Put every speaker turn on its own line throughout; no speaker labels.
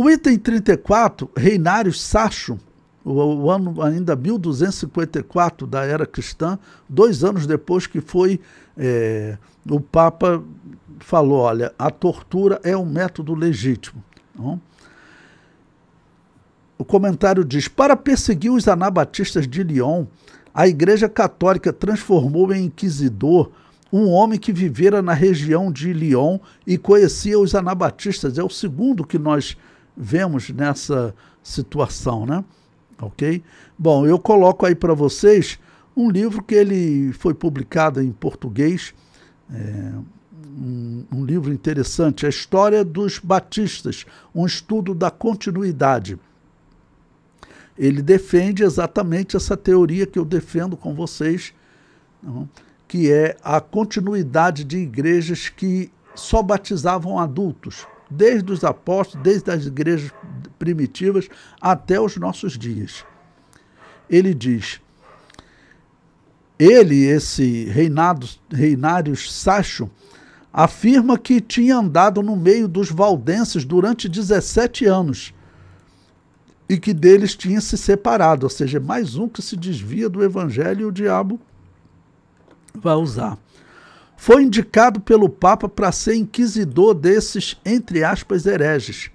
O item 34, Reinárius Sacho, o ano ainda 1254 da era cristã, 2 anos depois que foi, o Papa falou, olha, a tortura é um método legítimo. Não? O comentário diz, para perseguir os anabatistas de Lyon, a Igreja Católica transformou em inquisidor um homem que vivera na região de Lyon e conhecia os anabatistas. É o segundo que nós vemos nessa situação, né? Ok? Bom, eu coloco aí para vocês um livro que ele foi publicado em português, um livro interessante, A História dos Batistas, um estudo da continuidade. Ele defende exatamente essa teoria que eu defendo com vocês, não? Que é a continuidade de igrejas que só batizavam adultos, desde os apóstolos, desde as igrejas primitivas até os nossos dias. Ele diz, esse Reinárius Sacho, afirma que tinha andado no meio dos valdenses durante 17 anos e que deles tinha se separado, ou seja, mais um que se desvia do evangelho e o diabo vai usar. Foi indicado pelo Papa para ser inquisidor desses, entre aspas, hereges.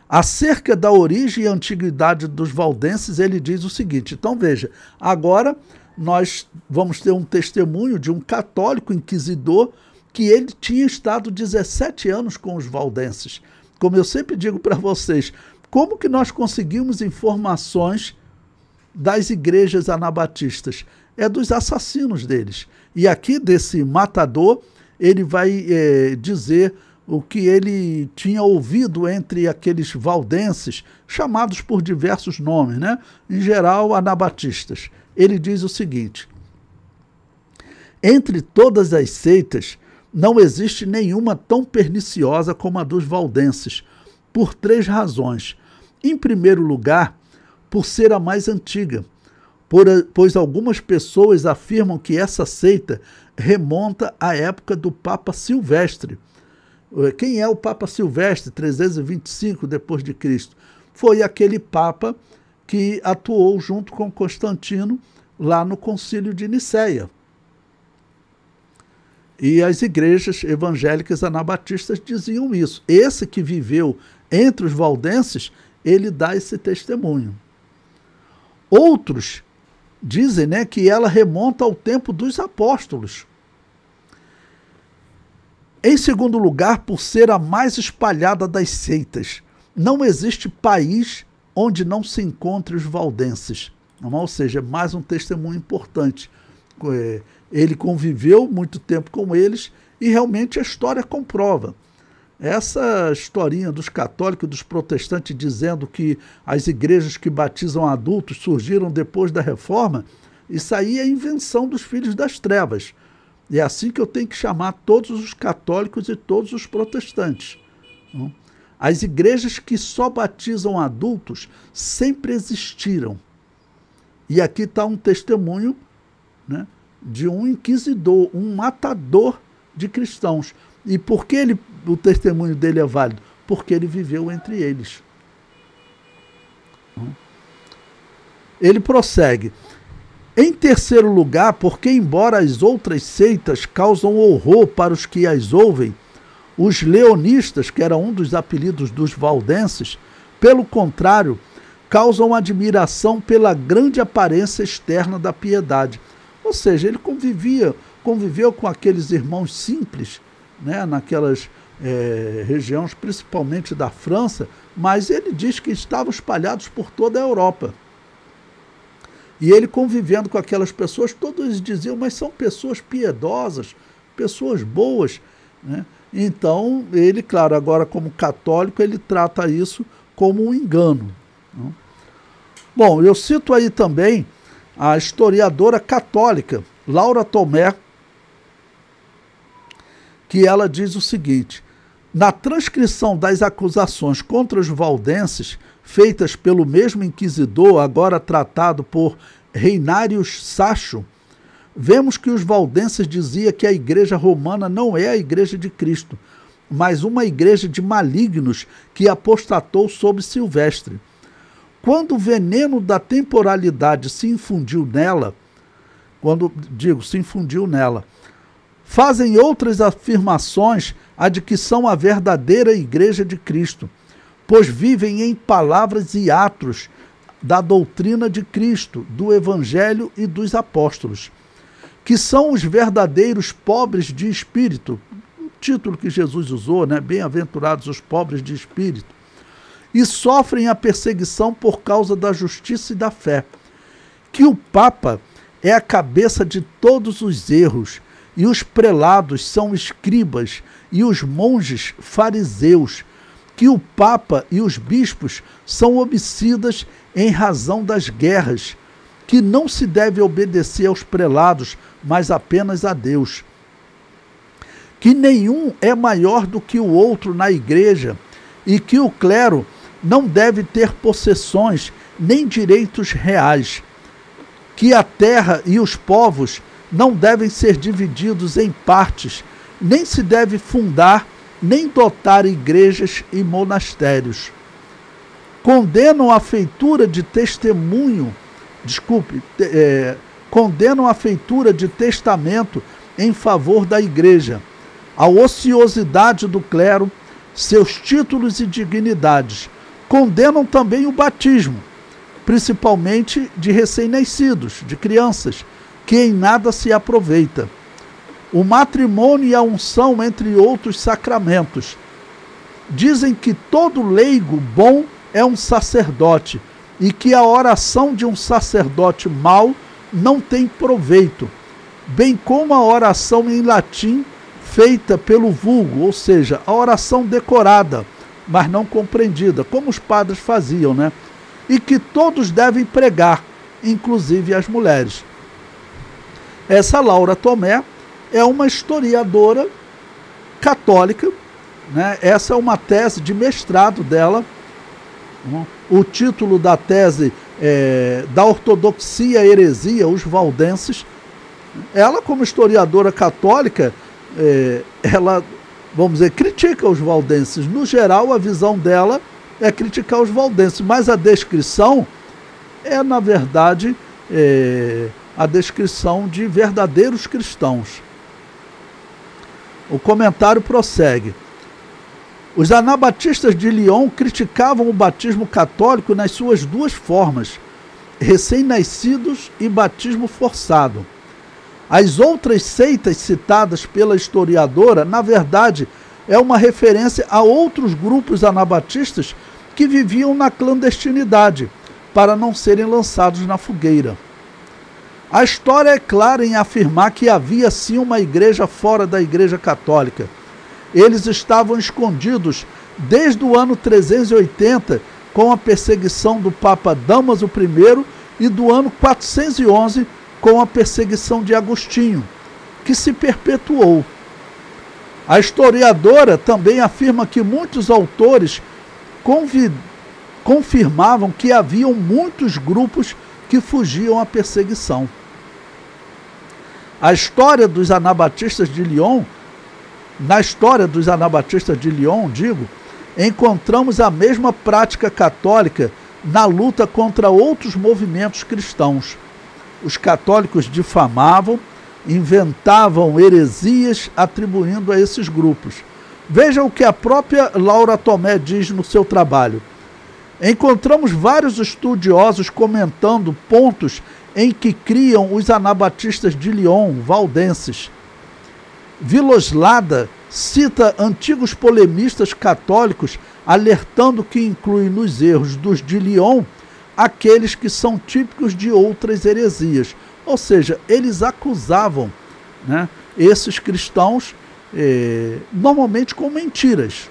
Acerca da origem e antiguidade dos valdenses, ele diz o seguinte, então veja, agora nós vamos ter um testemunho de um católico inquisidor que ele tinha estado 17 anos com os valdenses. Como eu sempre digo para vocês, como que nós conseguimos informações das igrejas anabatistas? É dos assassinos deles. E aqui, desse matador, ele vai dizer o que ele tinha ouvido entre aqueles valdenses, chamados por diversos nomes, né? Em geral, anabatistas. Ele diz o seguinte, entre todas as seitas, não existe nenhuma tão perniciosa como a dos valdenses, por 3 razões. Em primeiro lugar, por ser a mais antiga, pois algumas pessoas afirmam que essa seita remonta à época do Papa Silvestre. Quem é o Papa Silvestre, 325 depois de Cristo? Foi aquele Papa que atuou junto com Constantino lá no Concílio de Nicéia. E as igrejas evangélicas anabatistas diziam isso. Esse que viveu entre os valdenses, ele dá esse testemunho. Outros dizem, né, que ela remonta ao tempo dos apóstolos. Em segundo lugar, por ser a mais espalhada das seitas. Não existe país onde não se encontre os valdenses. Ou seja, mais um testemunho importante. Ele conviveu muito tempo com eles e realmente a história comprova. Essa historinha dos católicos e dos protestantes dizendo que as igrejas que batizam adultos surgiram depois da Reforma, isso aí é invenção dos filhos das trevas. E é assim que eu tenho que chamar todos os católicos e todos os protestantes. As igrejas que só batizam adultos sempre existiram. E aqui está um testemunho, né, de um inquisidor, um matador de cristãos. E por que o testemunho dele é válido? Porque ele viveu entre eles. Ele prossegue. Em terceiro lugar, porque embora as outras seitas causam horror para os que as ouvem, os leonistas, que era um dos apelidos dos valdenses, pelo contrário, causam admiração pela grande aparência externa da piedade. Ou seja, ele conviveu com aqueles irmãos simples, né, naquelas regiões, principalmente da França, mas ele diz que estavam espalhados por toda a Europa. E ele convivendo com aquelas pessoas, todos diziam, mas são pessoas piedosas, pessoas boas, né? Então, ele, claro, agora como católico, ele trata isso como um engano. Né? Bom, eu cito aí também a historiadora católica, Laura Tomé, que ela diz o seguinte, na transcrição das acusações contra os valdenses, feitas pelo mesmo inquisidor, agora tratado por Reinárius Sacho, vemos que os valdenses diziam que a igreja romana não é a igreja de Cristo, mas uma igreja de malignos que apostatou sob Silvestre. Quando o veneno da temporalidade se infundiu nela, fazem outras afirmações a de que são a verdadeira igreja de Cristo, pois vivem em palavras e atos da doutrina de Cristo, do Evangelho e dos apóstolos, que são os verdadeiros pobres de espírito, o título que Jesus usou, né? Bem-aventurados os pobres de espírito, e sofrem a perseguição por causa da justiça e da fé, que o Papa é a cabeça de todos os erros, e os prelados são escribas, e os monges fariseus, que o Papa e os bispos são homicidas em razão das guerras, que não se deve obedecer aos prelados, mas apenas a Deus, que nenhum é maior do que o outro na igreja, e que o clero não deve ter possessões nem direitos reais, que a terra e os povos não devem ser divididos em partes, nem se deve fundar nem dotar igrejas e monastérios. Condenam a feitura de condenam a feitura de testamento em favor da igreja, a ociosidade do clero, seus títulos e dignidades. Condenam também o batismo, principalmente de recém-nascidos, de crianças, que em nada se aproveita. O matrimônio e a unção, entre outros sacramentos. Dizem que todo leigo bom é um sacerdote e que a oração de um sacerdote mau não tem proveito, bem como a oração em latim feita pelo vulgo, ou seja, a oração decorada, mas não compreendida, como os padres faziam, né? E que todos devem pregar, inclusive as mulheres. Essa Laura Tomé é uma historiadora católica, né? Essa é uma tese de mestrado dela. O título da tese é Da Ortodoxia à Heresia, os Valdenses. Ela, como historiadora católica, ela, vamos dizer, critica os valdenses. No geral, a visão dela é criticar os valdenses, mas a descrição é, na verdade, a descrição de verdadeiros cristãos. O comentário prossegue. Os anabatistas de Lyon criticavam o batismo católico nas suas duas formas, recém-nascidos e batismo forçado. As outras seitas citadas pela historiadora, na verdade, é uma referência a outros grupos anabatistas que viviam na clandestinidade, para não serem lançados na fogueira. A história é clara em afirmar que havia sim uma igreja fora da Igreja Católica. Eles estavam escondidos desde o ano 380, com a perseguição do Papa Damaso I, e do ano 411, com a perseguição de Agostinho, que se perpetuou. A historiadora também afirma que muitos autores confirmavam que haviam muitos grupos que fugiam à perseguição. Na história dos anabatistas de Lyon, encontramos a mesma prática católica na luta contra outros movimentos cristãos. Os católicos difamavam, inventavam heresias atribuindo a esses grupos. Veja o que a própria Laura Tomé diz no seu trabalho. Encontramos vários estudiosos comentando pontos em que criam os anabatistas de Lyon, valdenses. Viloslada cita antigos polemistas católicos alertando que inclui nos erros dos de Lyon aqueles que são típicos de outras heresias. Ou seja, eles acusavam, né, esses cristãos normalmente com mentiras.